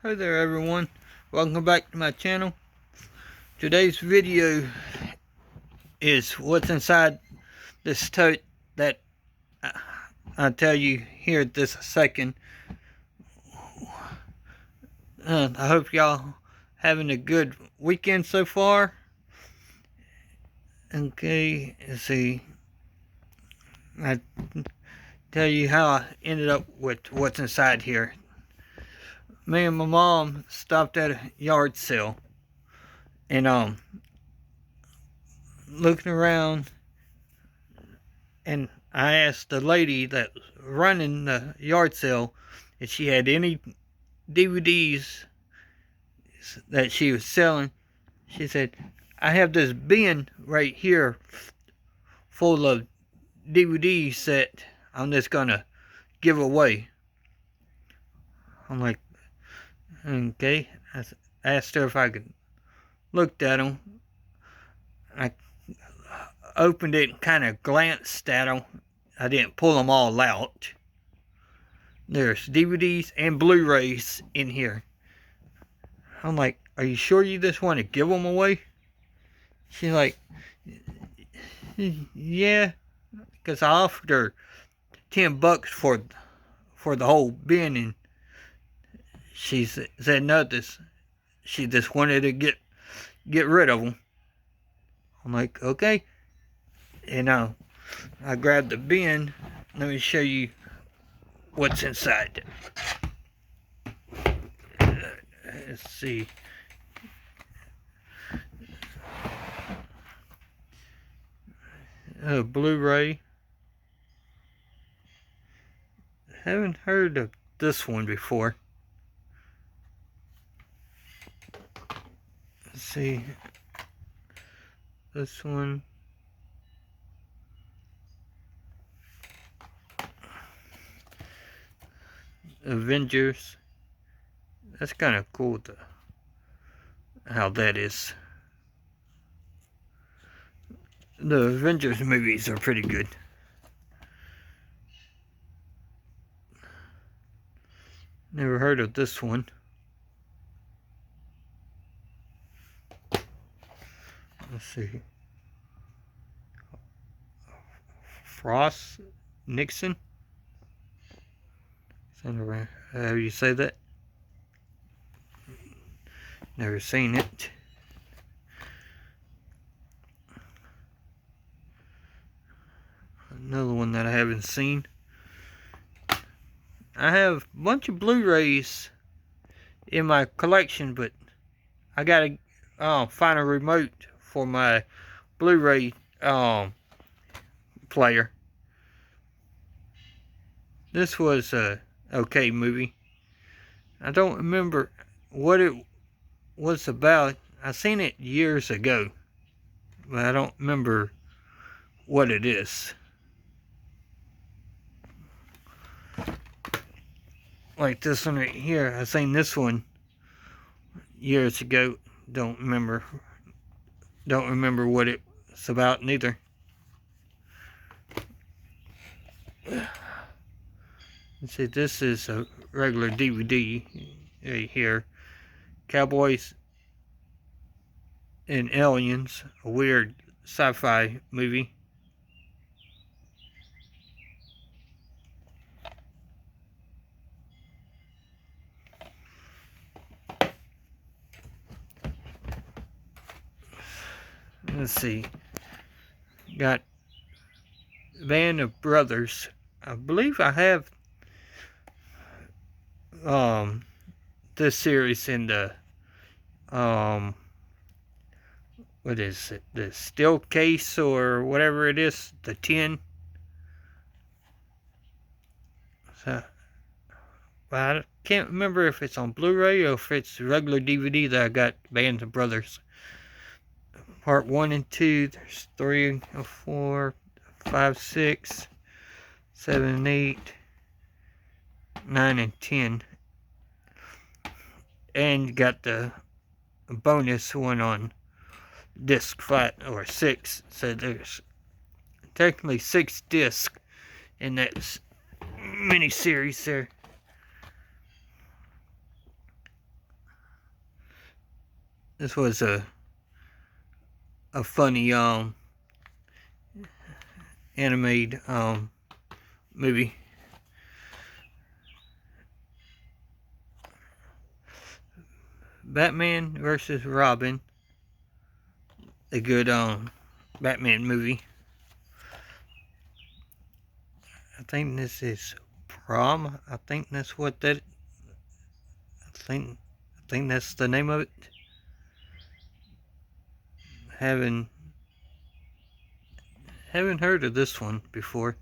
Hi there everyone, welcome back to my channel. Today's video is what's inside this tote that I'll tell you here this second. I hope y'all having a good weekend so far. Okay, let's see. I tell you how I ended up with what's inside here. Me and my mom stopped at a yard sale and looking around, and I asked the lady that was running the yard sale if she had any DVDs that she was selling. She said, I have this bin right here full of DVDs that I'm just gonna give away. I'm like, okay. I asked her if I could look at them. I opened it and kind of glanced at them. I didn't pull them all out. There's DVDs and Blu-rays in here. I'm like, are you sure you just want to give them away? She's like, yeah, because I offered her $10 for the whole bin, and she said no. She just wanted to get rid of them. I'm like, okay, and I grabbed the bin. Let me show you what's inside. Let's see. Blu-ray. Haven't heard of this one before. Let's see. This one. Avengers. That's kind of cool how that is. The Avengers movies are pretty good. Never heard of this one. Let's see. Frost Nixon. How you say that? Never seen it. Another one that I haven't seen. I have a bunch of Blu-rays in my collection, but I gotta find a remote for my Blu-ray player. This was a okay movie. I don't remember what it was about. I seen it years ago, but I don't remember what it is. Like this one right here. I seen this one years ago. Don't remember what it's about neither. Let's see, this is a regular DVD right here. Cowboys and Aliens, a weird sci-fi movie. Let's see. Got Band of Brothers. I believe I have this series in the what is it? The steel case or whatever it is, the tin. So I can't remember if it's on Blu-ray or if it's regular DVD that I got. Band of Brothers. Part 1 and 2. There's 3, 4, 5, 6, 7, 8, 9, and 10. And you got the bonus one on disc 5 or 6. So there's technically 6 discs in that mini series there. This was a funny animated movie. Batman versus Robin, a good Batman movie. I think this is Prom. I think that's what that. I think that's the name of it. Haven't heard of this one before.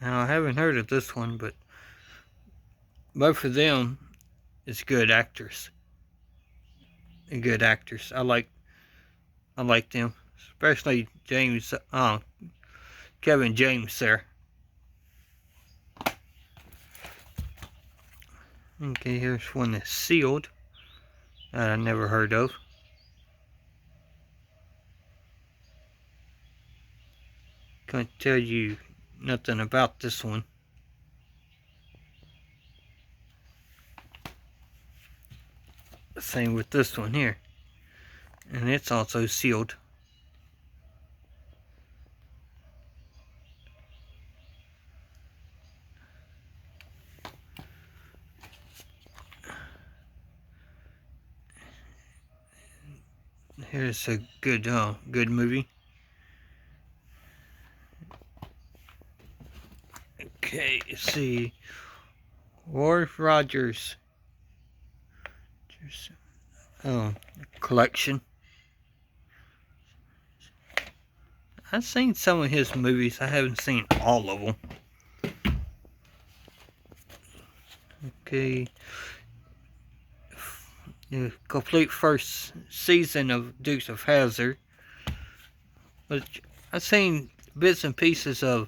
Now I haven't heard of this one, but both of them is good actors. Good actors. I like them, especially James. Kevin James there. Okay, here's one that's sealed that I never heard of. Can't tell you nothing about this one. Same with this one here. And it's also sealed. Here's a good movie. Okay, let's see. Roy Rogers. Collection. I've seen some of his movies. I haven't seen all of them. Okay. The complete first season of Dukes of Hazzard. But I've seen bits and pieces of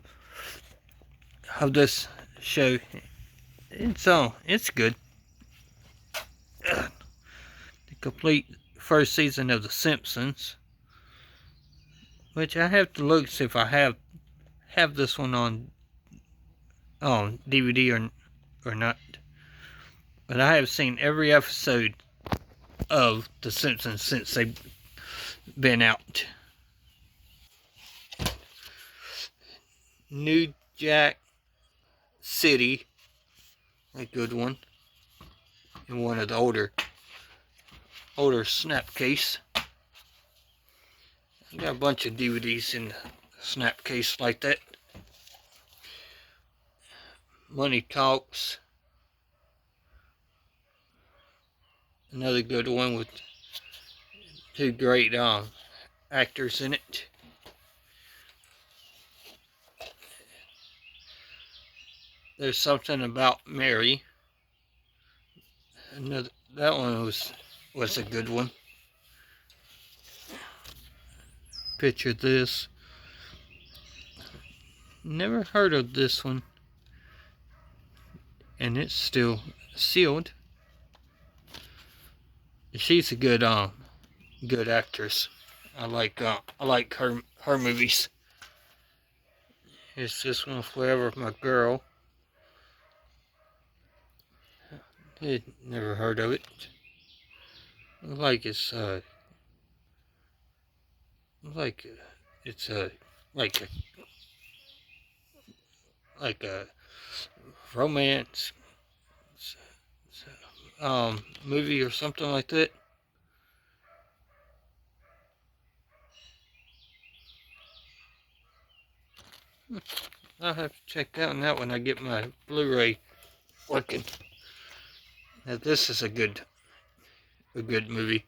this show. It's good. The complete first season of The Simpsons, which I have to look see if I have this one on DVD or not. But I have seen every episode of The Simpsons since they've been out. New Jack City, a good one, in one of the older snapcase. I got a bunch of DVDs in the snapcase like that. Money Talks, another good one with two great actors in it. There's Something About Mary. That one was a good one. Picture This. Never heard of this one, and it's still sealed. She's a good actress. I like her movies. Here's this one, Forever My Girl. Never heard of it. Like it's like a romance movie or something like that. I'll have to check out on that when I get my Blu-Ray working. Now this is a good movie.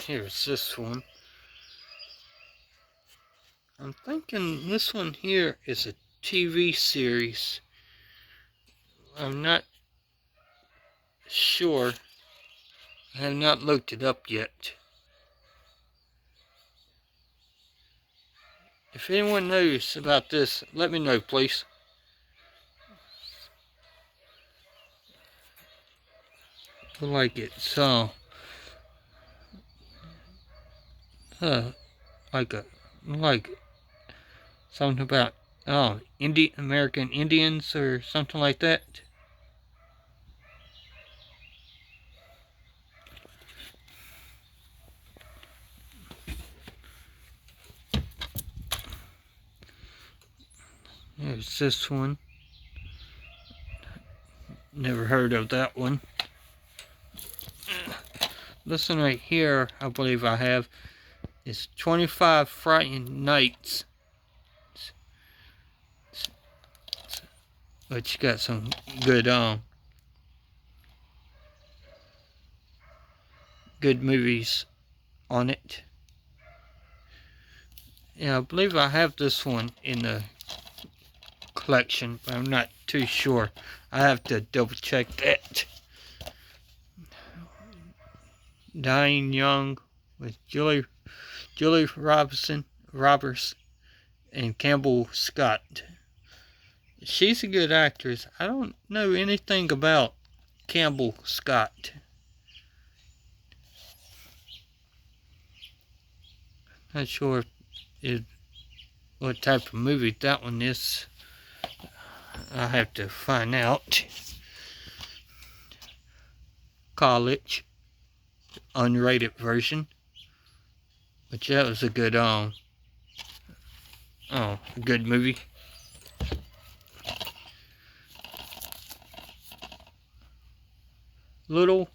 Here's this one. I'm thinking this one here is a TV series. I'm not sure. I have not looked it up yet. If anyone knows about this, let me know, please. feel like it's like something about American Indians or something like that. There's this one. Never heard of that one. This one right here, I believe I have, is 25 Frightened Nights. But you got some good good movies on it. Yeah, I believe I have this one in the collection, but I'm not too sure. I have to double check that. Dying Young with Julie Roberts and Campbell Scott. She's a good actress. I don't know anything about Campbell Scott. Not sure what type of movie that one is. I have to find out. College, unrated version, which that was a good a good movie. Little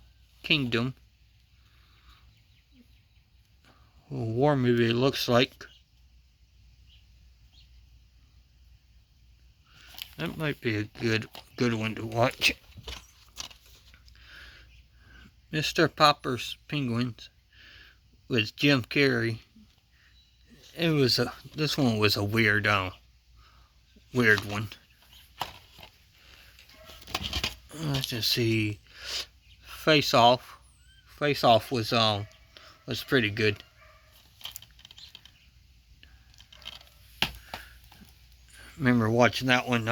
Kingdom, a war movie it looks like. That might be a good one to watch. Mr. Popper's Penguins with Jim Carrey. This one was a weird one. Let's just see. Face Off. Face Off was pretty good. Remember watching that one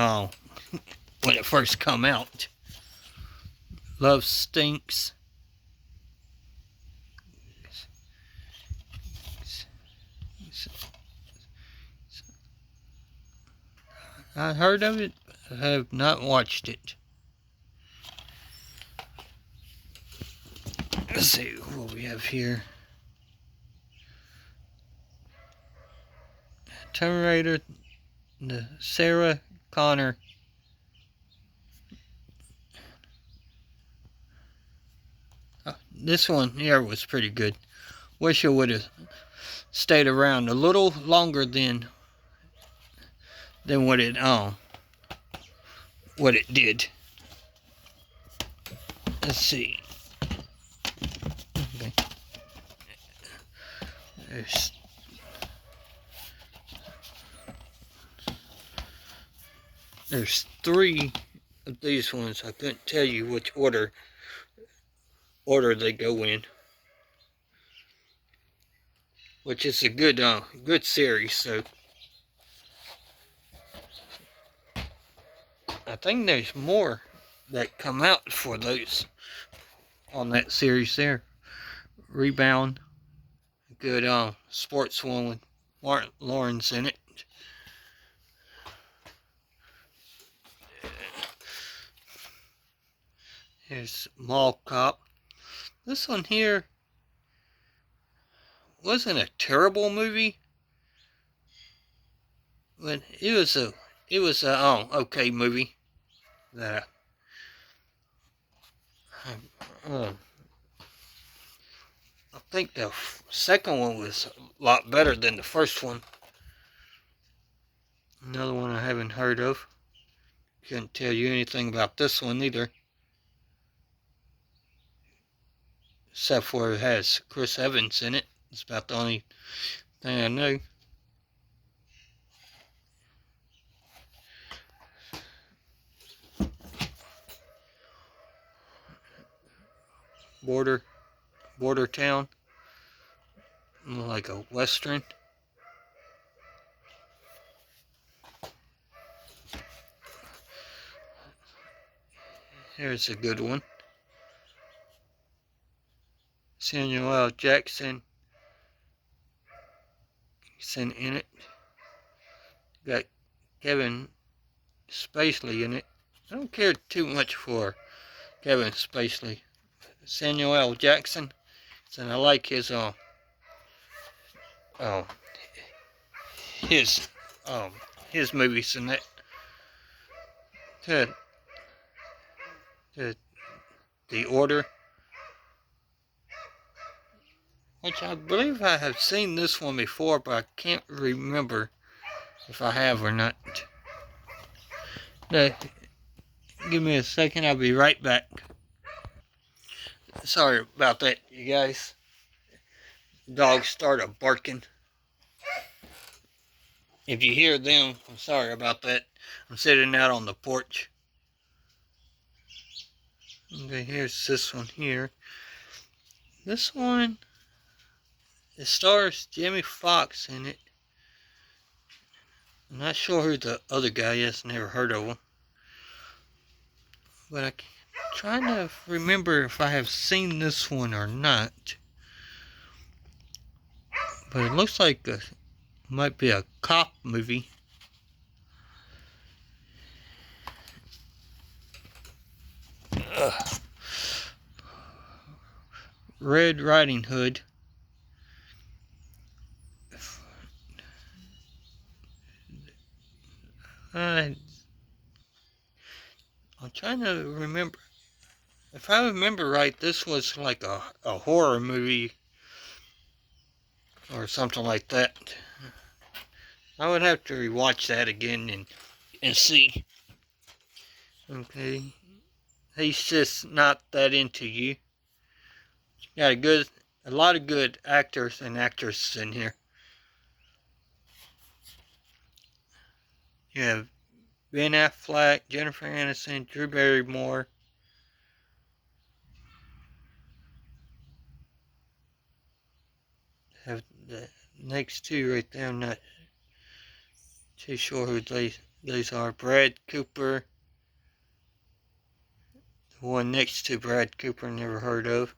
when it first come out. Love Stinks. I heard of it. I have not watched it. Let's see what we have here. Tomb Raider, the Sarah Connor. This one here was pretty good. Wish I would have stayed around a little longer than what it did. Let's see. Okay. There's 3 of these ones. I couldn't tell you which order they go in, which is a good series. So I think there's more that come out for those on that series there. Rebound, good sports one with Martin Lawrence in it. Here's Mall Cop. This one here wasn't a terrible movie, but it was a okay movie. That I think the second one was a lot better than the first one. Another one I haven't heard of. Couldn't tell you anything about this one either, except for it has Chris Evans in it. It's about the only thing I know. Border Town, like a western. Here's a good one. Samuel L. Jackson. He's in it. Got Kevin Spacely in it. I don't care too much for Kevin Spacely. Samuel L. Jackson. And I like uh, his his movies in that. The, the, the Order, which I believe I have seen this one before, but I can't remember if I have or not. Now, give me a second, I'll be right back. Sorry about that, you guys. Dogs started barking. If you hear them, I'm sorry about that. I'm sitting out on the porch. Okay, here's this one here. This one, it stars Jamie Foxx in it. I'm not sure who the other guy is, never heard of him. But I'm trying to remember if I have seen this one or not. But it looks like it might be a cop movie. Red Riding Hood. I'm trying to remember. If I remember right, this was like a horror movie or something like that. I would have to rewatch that again and see. Okay. He's just not that into you. Got a lot of good actors and actresses in here. You have Ben Affleck, Jennifer Aniston, Drew Barrymore. Have the next two right there. I'm not too sure who these are. Brad Cooper. The one next to Brad Cooper, never heard of.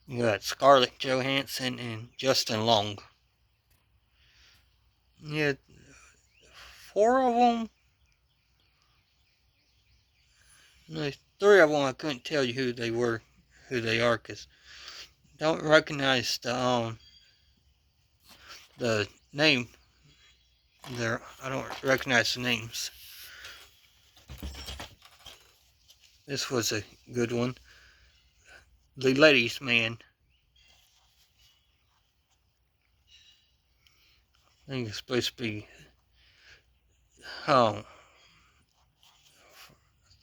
You got Scarlett Johansson and Justin Long. Yeah, four of them. No, three of them I couldn't tell you who they were, who they are, because I don't recognize the name there. I don't recognize the names. This was a good one. The Ladies Man. I think it's supposed to be I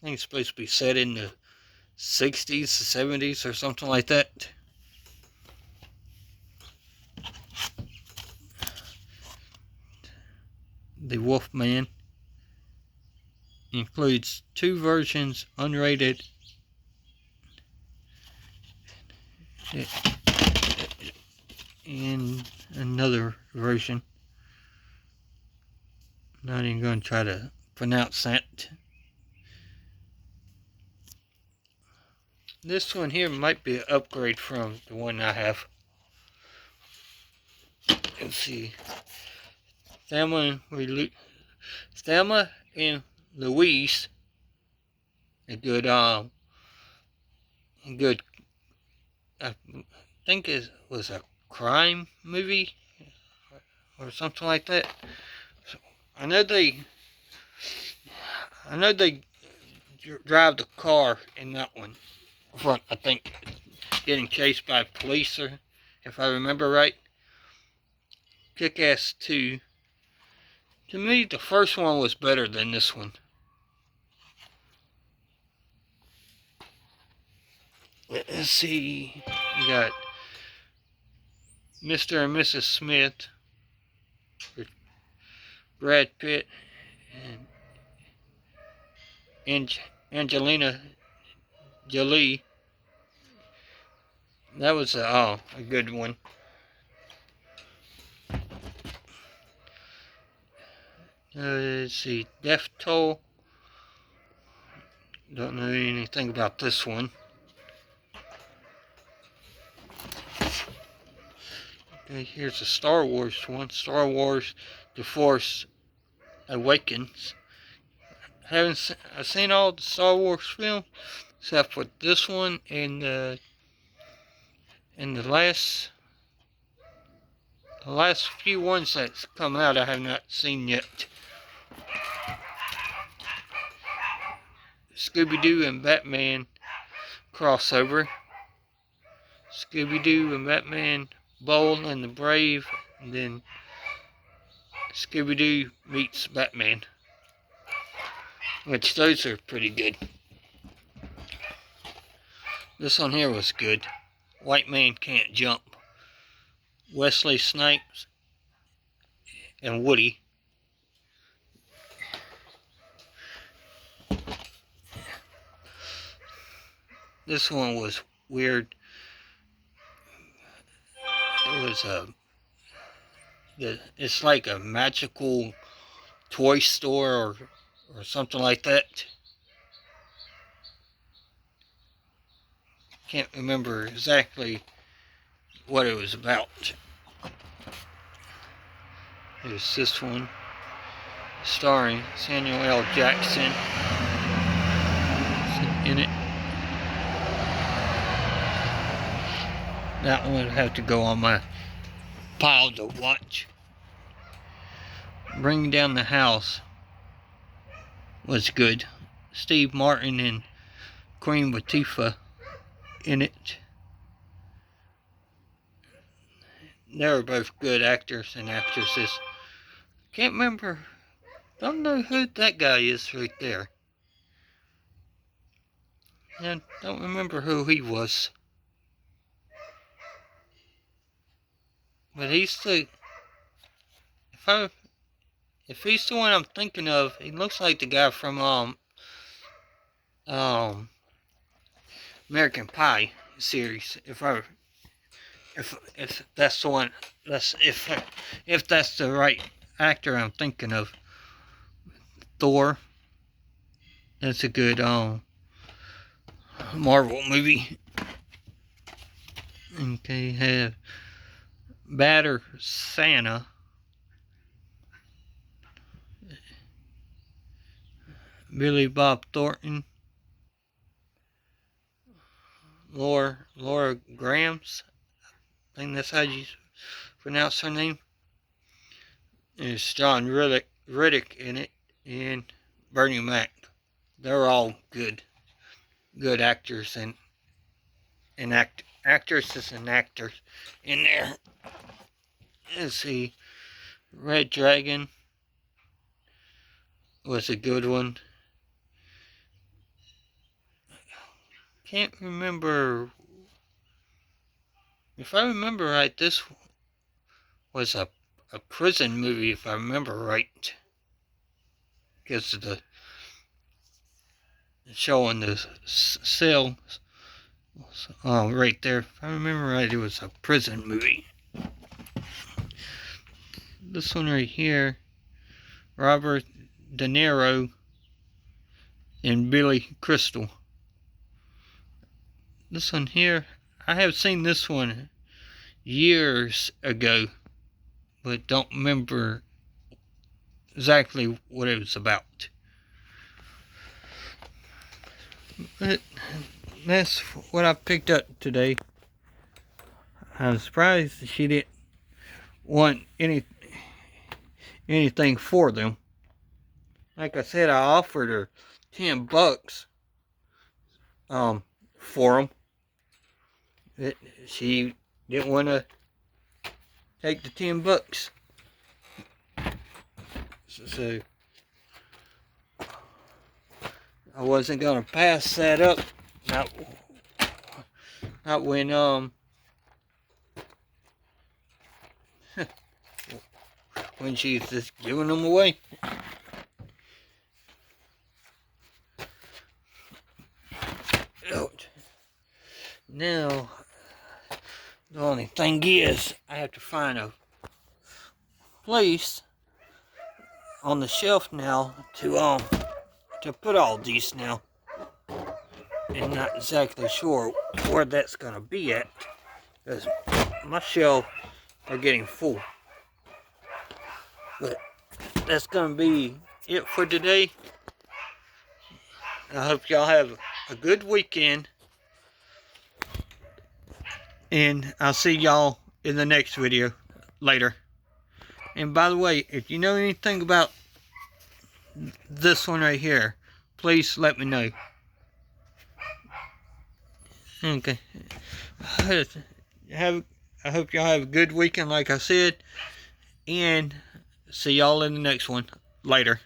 think it's supposed to be set in the 60s, 70s, or something like that. The Wolfman includes two versions, unrated and another version. Not even going to try to pronounce that. This one here might be an upgrade from the one I have. Let's see. Thelma and Louise. A good, I think it was a crime movie or something like that. So I know they drive the car in that one. Front, I think, getting chased by police, or if I remember right. Kick-Ass 2. To me, the first one was better than this one. Let's see. We got Mr. and Mrs. Smith with Brad Pitt and Angelina Jolie. That was a good one. Let's see. Death Toll. Don't know anything about this one. Okay, here's a Star Wars one. Star Wars The Force Awakens. I've seen all the Star Wars films except for this one and the last few ones that's come out I have not seen yet. Scooby-Doo and Batman crossover. Scooby-Doo and Batman, Bold and the Brave, and then Scooby-Doo meets Batman. Which those are pretty good. This one here was good. White Man Can't Jump. Wesley Snipes and Woody. This one was weird. It was it's like a magical toy store or something like that. Can't remember exactly what it was about. There's this one, starring Samuel L. Jackson in it. That one would have to go on my pile to watch. Bring Down the House was good. Steve Martin and Queen Latifah in it. They were both good actors and actresses. Can't remember. Don't know who that guy is right there. Yeah, don't remember who he was. But he's the... If he's the one I'm thinking of, he looks like the guy from American Pie series. If that's the one, if that's the right actor I'm thinking of. Thor. That's a good Marvel movie. Okay, have Batter Santa. Billy Bob Thornton. Laura Grams. I think that's how you pronounce her name. There's John Riddick in it, and Bernie Mac. They're all good actors and actresses and actors in there. Let's see, Red Dragon was a good one. Can't remember. If I remember right, this was a prison movie, if I remember right. Because of the showing the cell right there. If I remember right, it was a prison movie. This one right here, Robert De Niro and Billy Crystal. This one here, I have seen this one years ago, but don't remember exactly what it was about. But that's what I picked up today. I'm surprised she didn't want anything for them. Like I said, I offered her $10 for them. She didn't want to take the $10. So I wasn't gonna pass that up. Not when when she's just giving them away. Now, the only thing is, I have to find a place on the shelf now to put all these now. And not exactly sure where that's gonna be at, because my shelf are getting full. But that's going to be it for today. I hope y'all have a good weekend. And I'll see y'all in the next video later. And by the way, if you know anything about this one right here, please let me know. Okay. I hope y'all have a good weekend, like I said. And see y'all in the next one. Later.